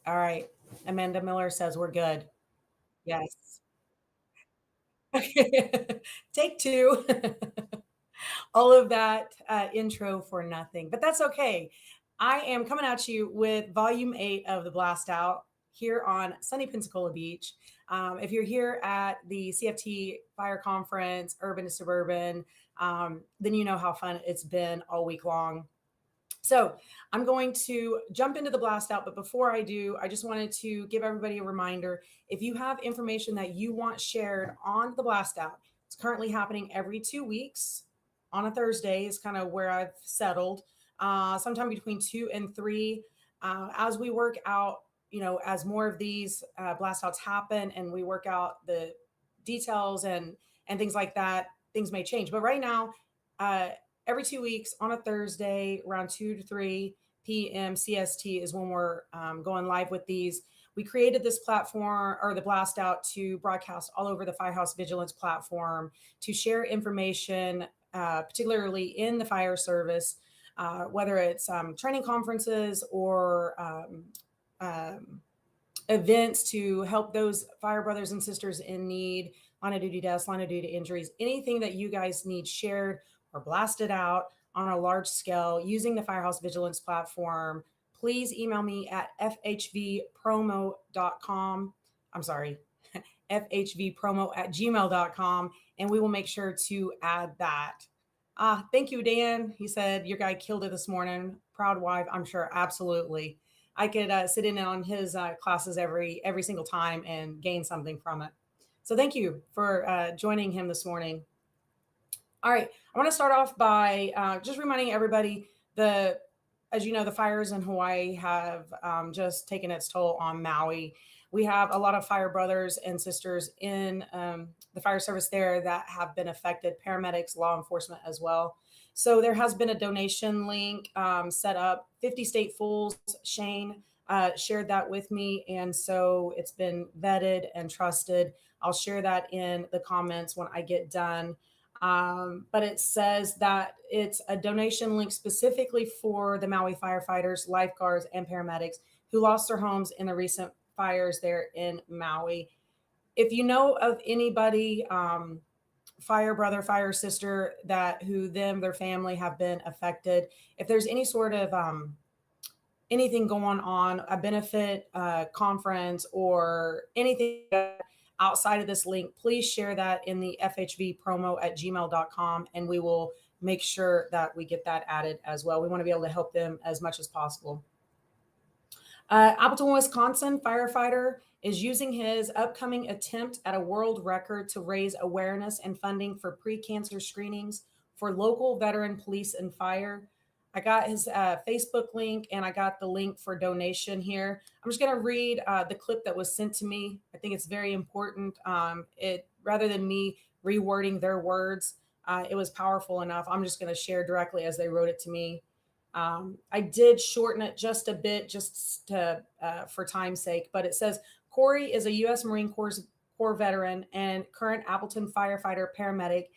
All right. Amanda Miller says we're good. Yes. Take two. All of that intro for nothing, but that's okay. I am coming at you with volume 8 of the Blastout here on sunny Pensacola Beach. If you're here at the CFT Fire Conference, Urban to Suburban, then you know how fun it's been all week long. So I'm going to jump into the blast out. But before I do, I just wanted to give everybody a reminder. If you have information that you want shared on the blast out, it's currently happening every 2 weeks on a Thursday is kind of where I've settled. Sometime between 2 and 3. As we work out, as more of these blast outs happen and we work out the details and things like that, things may change. But right now, uh, every 2 weeks on a Thursday around 2 to 3 p.m. CST is when we're going live with these. We created this platform or the blast out to broadcast all over the Firehouse Vigilance platform to share information, particularly in the fire service, whether it's training conferences or events to help those fire brothers and sisters in need, line of duty deaths, line of duty injuries, anything that you guys need shared or blasted out on a large scale using the Firehouse Vigilance platform, please email me at fhvpromo.com. I'm sorry, fhvpromo@gmail.com, and we will make sure to add that. Thank you, Dan. He said, your guy killed it this morning. Proud wife, I'm sure. Absolutely. I could sit in on his classes every single time and gain something from it. So thank you for joining him this morning. All right, I want to start off by just reminding everybody as you know, the fires in Hawaii have just taken its toll on Maui. We have a lot of fire brothers and sisters in the fire service there that have been affected, paramedics, law enforcement as well. So there has been a donation link set up. 50 State Fools, Shane shared that with me. And so it's been vetted and trusted. I'll share that in the comments when I get done. But it says that it's a donation link specifically for the Maui firefighters, lifeguards, and paramedics who lost their homes in the recent fires there in Maui. If you know of anybody, fire brother, fire sister, their family have been affected, if there's any sort of anything going on, a benefit conference or anything outside of this link, please share that in the fhvpromo@gmail.com, and we will make sure that we get that added as well. We want to be able to help them as much as possible. Appleton, Wisconsin firefighter is using his upcoming attempt at a world record to raise awareness and funding for pre-cancer screenings for local veteran police and fire. I got his Facebook link and I got the link for donation here. I'm just going to read the clip that was sent to me. I think it's very important. It rather than me rewording their words, it was powerful enough. I'm just going to share directly as they wrote it to me. I did shorten it just a bit, just to for time's sake. But it says Corey is a U.S. Marine Corps veteran and current Appleton firefighter paramedic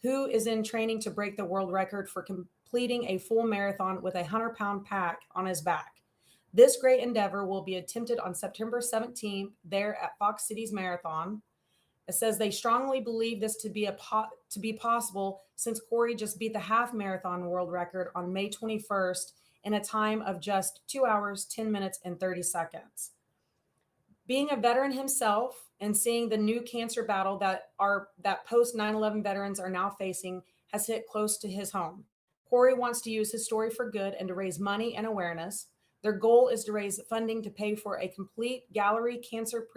who is in training to break the world record for completing a full marathon with a 100-pound pack on his back. This great endeavor will be attempted on September 17th there at Fox Cities Marathon. It says they strongly believe this to be possible since Corey just beat the half marathon world record on May 21st in a time of just 2 hours, 10 minutes, and 30 seconds. Being a veteran himself and seeing the new cancer battle that post 9/11 veterans are now facing has hit close to his home. Corey wants to use his story for good and to raise money and awareness. Their goal is to raise funding to pay for a complete gallery cancer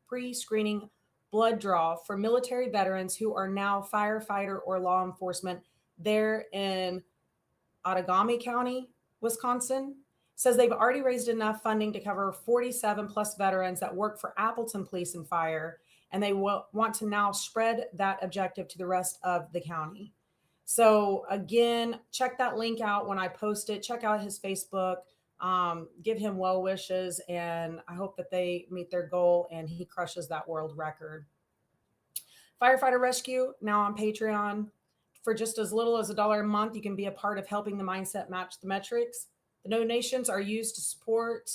pre-screening blood draw for military veterans who are now firefighter or law enforcement there in Outagamie County, Wisconsin. Says they've already raised enough funding to cover 47 plus veterans that work for Appleton Police and Fire, and they want to now spread that objective to the rest of the county. So again, check that link out when I post it. Check out his Facebook. Give him well wishes, and I hope that they meet their goal and he crushes that world record. Firefighter Rescue, now on Patreon. For just as little as $1 a month, you can be a part of helping the mindset match the metrics. The donations are used to support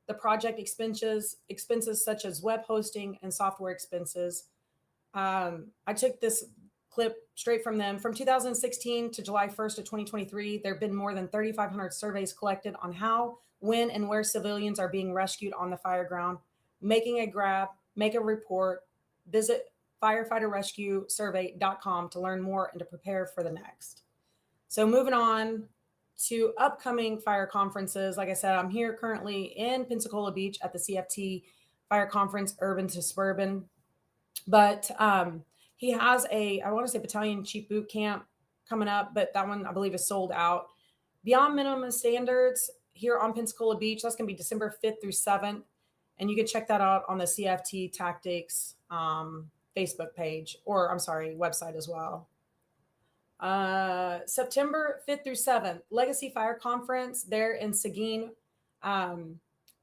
the project expenses such as web hosting and software expenses. I took this clip straight from them. From 2016 to July 1st of 2023, there have been more than 3,500 surveys collected on how, when, and where civilians are being rescued on the fire ground. Making a grab, make a report, visit firefighterrescuesurvey.com to learn more and to prepare for the next. So moving on to upcoming fire conferences. Like I said, I'm here currently in Pensacola Beach at the CFT Fire Conference, Urban to Suburban. But he has I want to say Battalion Chief Boot Camp coming up, but that one I believe is sold out. Beyond Minimum Standards here on Pensacola Beach, that's going to be December 5th through 7th. And you can check that out on the CFT Tactics Facebook page, or I'm sorry, website as well. September 5th through 7th, Legacy Fire Conference there in Seguin,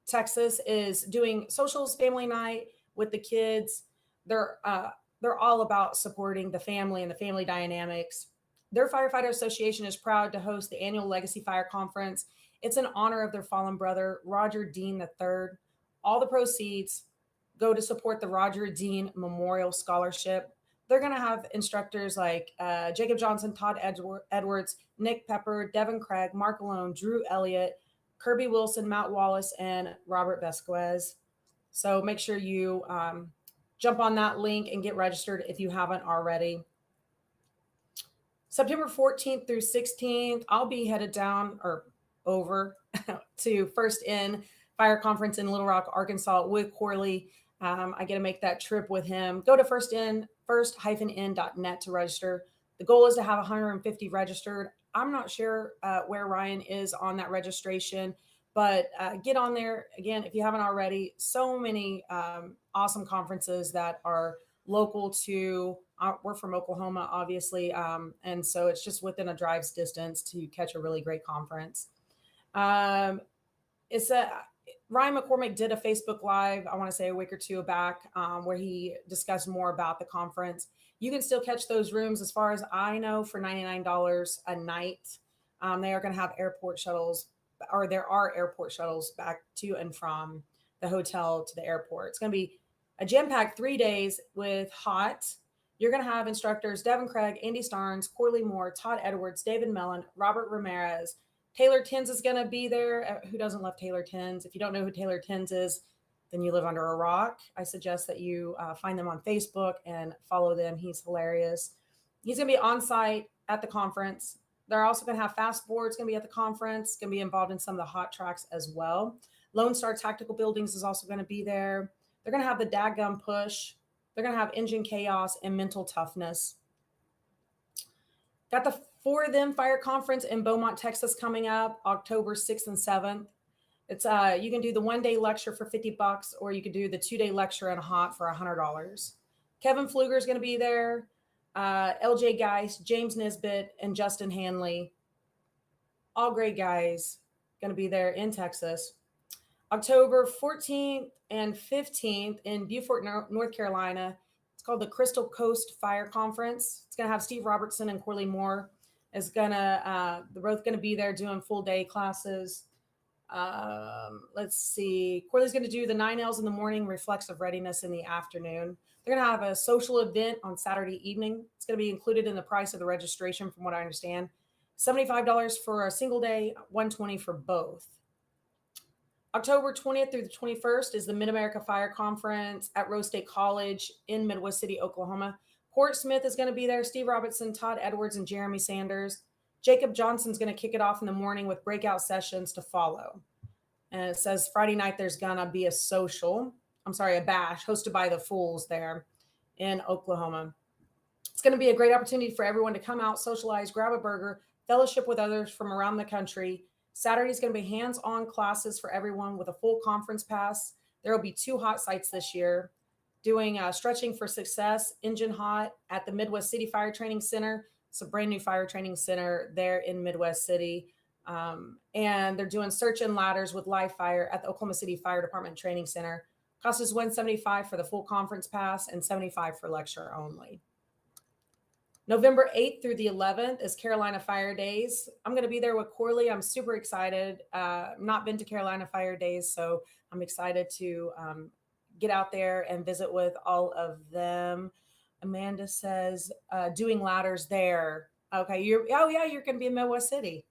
Texas is doing socials family night with the kids. They're all about supporting the family and the family dynamics. Their firefighter association is proud to host the annual Legacy Fire Conference. It's in honor of their fallen brother, Roger Dean III. All the proceeds go to support the Roger Dean Memorial Scholarship. They're going to have instructors like Jacob Johnson, Todd Edwards, Nick Pepper, Devin Craig, Mark Malone, Drew Elliott, Kirby Wilson, Matt Wallace, and Robert Vesquez. So make sure you jump on that link and get registered if you haven't already. September 14th through 16th, I'll be headed down or over to First In Fire Conference in Little Rock, Arkansas with Corley. I get to make that trip with him. Go to first-in.net to register. The goal is to have 150 registered. I'm not sure where Ryan is on that registration, but get on there. Again, if you haven't already, so many awesome conferences that are local to, we're from Oklahoma, obviously, and so it's just within a drive's distance to catch a really great conference. Ryan McCormick did a Facebook Live, I want to say a week or two back, where he discussed more about the conference. You can still catch those rooms, as far as I know, for $99 a night. They are going to have airport shuttles, or there are airport shuttles back to and from the hotel to the airport. It's going to be a jam-packed 3 days with hot. You're going to have instructors Devin Craig, Andy Starnes, Corley Moore, Todd Edwards, David Mellon, Robert Ramirez. Taylor Tins is going to be there. Who doesn't love Taylor Tins? If you don't know who Taylor Tins is, then you live under a rock. I suggest that you find them on Facebook and follow them. He's hilarious. He's going to be on site at the conference. They're also going to have fast boards going to be at the conference, going to be involved in some of the hot tracks as well. Lone Star Tactical Buildings is also going to be there. They're going to have the Dadgum Push. They're going to have Engine Chaos and Mental Toughness. Got the For Them Fire Conference in Beaumont, Texas coming up October 6th and 7th. It's you can do the 1-day lecture for $50, or you could do the 2-day lecture and hot for $100. Kevin Pfluger is going to be there. LJ Geist, James Nisbet, and Justin Hanley. All great guys going to be there in Texas. October 14th and 15th in Beaufort, North Carolina. It's called the Crystal Coast Fire Conference. It's going to have Steve Robertson and Corley Moore. They're both going to be there doing full day classes. Let's see. Corley's going to do the 9 L's in the morning, reflexive readiness in the afternoon. They're going to have a social event on Saturday evening. It's going to be included in the price of the registration, from what I understand. $75 for a single day, $120 for both. October 20th through the 21st is the Mid-America Fire Conference at Rose State College in Midwest City, Oklahoma. Court Smith is going to be there, Steve Robertson, Todd Edwards, and Jeremy Sanders. Jacob Johnson's going to kick it off in the morning with breakout sessions to follow. And it says Friday night there's going to be a bash hosted by the Fools there in Oklahoma. It's going to be a great opportunity for everyone to come out, socialize, grab a burger, fellowship with others from around the country. Saturday is going to be hands-on classes for everyone with a full conference pass. There will be 2 hot sites this year, doing Stretching for Success, Engine Hot at the Midwest City Fire Training Center. It's a brand new fire training center there in Midwest City. And they're doing Search and Ladders with Live Fire at the Oklahoma City Fire Department Training Center. Cost is $175 for the full conference pass and $75 for lecture only. November 8th through the 11th is Carolina Fire Days. I'm going to be there with Corley. I'm super excited. Not been to Carolina Fire Days, so I'm excited to get out there and visit with all of them. Amanda says, doing ladders there. Okay, oh yeah, you're going to be in Midwest City.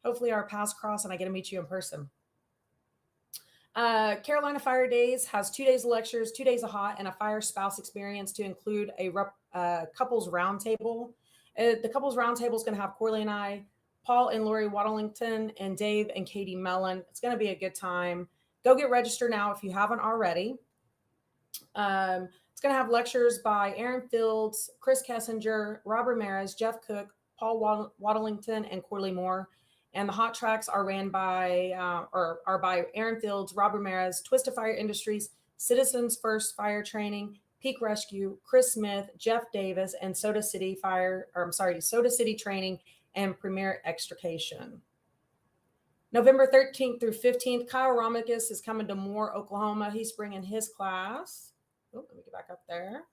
Hopefully our paths cross and I get to meet you in person. Carolina Fire Days has 2 days of lectures, 2 days of hot, and a fire spouse experience to include a couples roundtable. The couples roundtable is going to have Corley and I, Paul and Lori Waddlington, and Dave and Katie Mellon. It's going to be a good time. Go get registered now if you haven't already. It's going to have lectures by Aaron Fields, Chris Kessinger, Rob Ramirez, Jeff Cook, Paul Waddlington, and Corley Moore. And the hot tracks are ran by are by Aaron Fields, Rob Ramirez, Twisted Fire Industries, Citizens First Fire Training, Peak Rescue, Chris Smith, Jeff Davis, and Soda City Training and Premier Extrication. November 13th through 15th, Kyle Romicus is coming to Moore, Oklahoma. He's bringing his class. Oh, let me get back up there.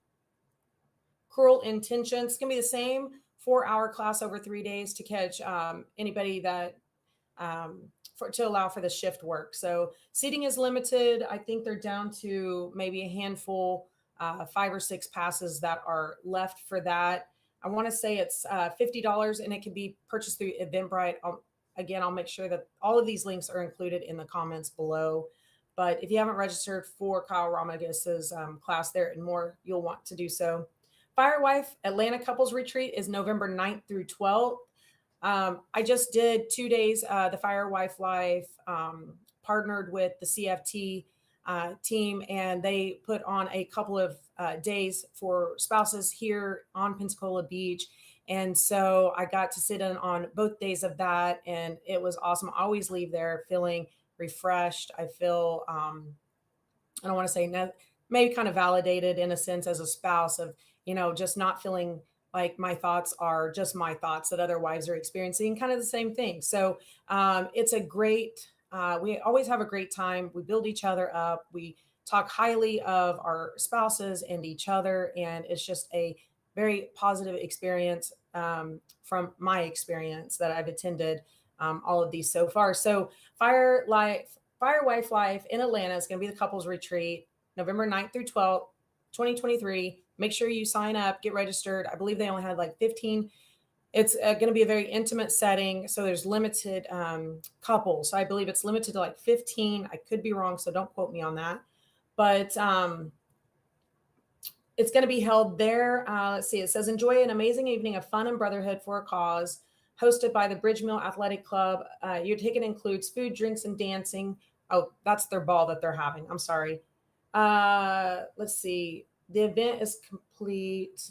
Cruel Intentions. It's going to be the same 4-hour class over 3 days to catch anybody that to allow for the shift work. So seating is limited. I think they're down to maybe a handful, 5 or 6 passes that are left for that. I want to say it's $50 and it can be purchased through Eventbrite. Again, I'll make sure that all of these links are included in the comments below. But if you haven't registered for Kyle Ramagus's class there and more, you'll want to do so. Firewife Atlanta Couples Retreat is November 9th through 12th. I just did 2 days. The Firewife Life partnered with the CFT team, and they put on a couple of days for spouses here on Pensacola Beach. And so I got to sit in on both days of that, and it was awesome. I always leave there feeling refreshed. I feel, I don't want to say maybe kind of validated in a sense as a spouse of, just not feeling like my thoughts are just my thoughts that other wives are experiencing, kind of the same thing. So it's a great, we always have a great time. We build each other up. We talk highly of our spouses and each other. And it's just a very positive experience from my experience that I've attended all of these so far. So Firewife Life in Atlanta is going to be the couples retreat, November 9th through 12th, 2023. Make sure you sign up, get registered. I believe they only had like 15. It's going to be a very intimate setting. So there's limited couples. So I believe it's limited to like 15. I could be wrong, so don't quote me on that. But it's going to be held there. Let's see. It says, enjoy an amazing evening of fun and brotherhood for a cause, hosted by the BridgeMill Athletic Club. Your ticket includes food, drinks, and dancing. Oh, that's their ball that they're having. I'm sorry. Let's see. The event is complete.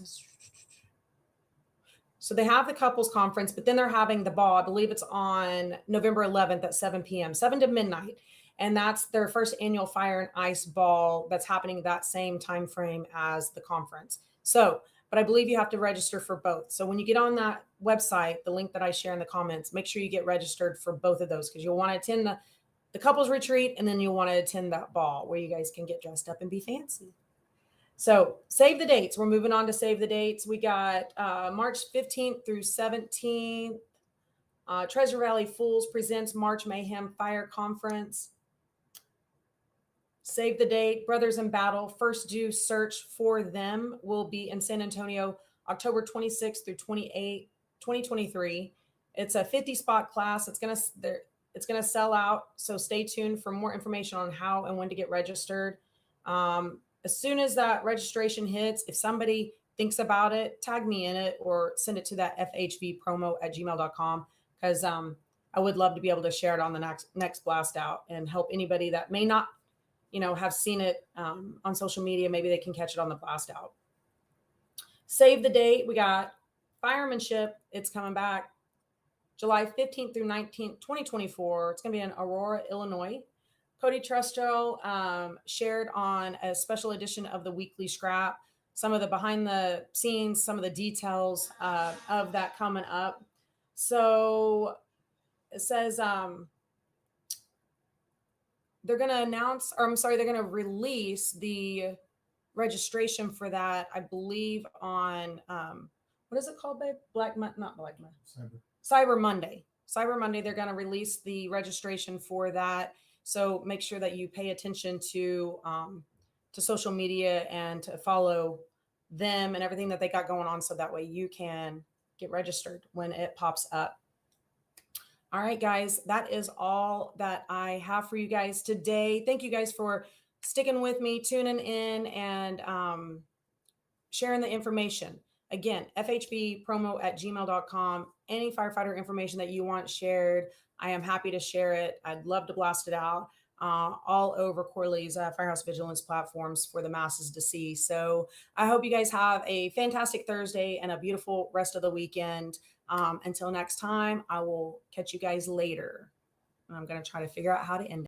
So they have the couples conference, but then they're having the ball. I believe it's on November 11th at 7 p.m., 7 to midnight. And that's their first annual fire and ice ball that's happening that same time frame as the conference. So, but I believe you have to register for both. So when you get on that website, the link that I share in the comments, make sure you get registered for both of those because you'll want to attend the couples retreat and then you'll want to attend that ball where you guys can get dressed up and be fancy. So save the dates. We're moving on to save the dates. We got March 15th through 17th. Treasure Valley Fools presents March Mayhem Fire Conference. Save the date. Brothers in Battle, First Due Search for Them will be in San Antonio, October 26th through 28th, 2023. It's a 50-spot class. It's gonna sell out. So stay tuned for more information on how and when to get registered. As soon as that registration hits, if somebody thinks about it, tag me in it or send it to that fhvpromo@gmail.com because I would love to be able to share it on the next Blastout and help anybody that may not, have seen it on social media. Maybe they can catch it on the Blastout. Save the date. We got Firemanship. It's coming back July 15th through 19th, 2024. It's going to be in Aurora, Illinois. Cody Trustro shared on a special edition of the Weekly Scrap, some of the behind the scenes, some of the details of that coming up. So it says they're going to release the registration for that, I believe on, what is it called, babe? Not Black Monday. Cyber. Cyber Monday. Cyber Monday, they're going to release the registration for that. So make sure that you pay attention to social media and to follow them and everything that they got going on, so that way you can get registered when it pops up. All right, guys, that is all that I have for you guys today. Thank you guys for sticking with me, tuning in, and sharing the information. Again, fhbpromo@gmail.com. Any firefighter information that you want shared, I am happy to share it. I'd love to blast it out all over Corley's Firehouse Vigilance platforms for the masses to see. So I hope you guys have a fantastic Thursday and a beautiful rest of the weekend. Until next time, I will catch you guys later. I'm going to try to figure out how to end it.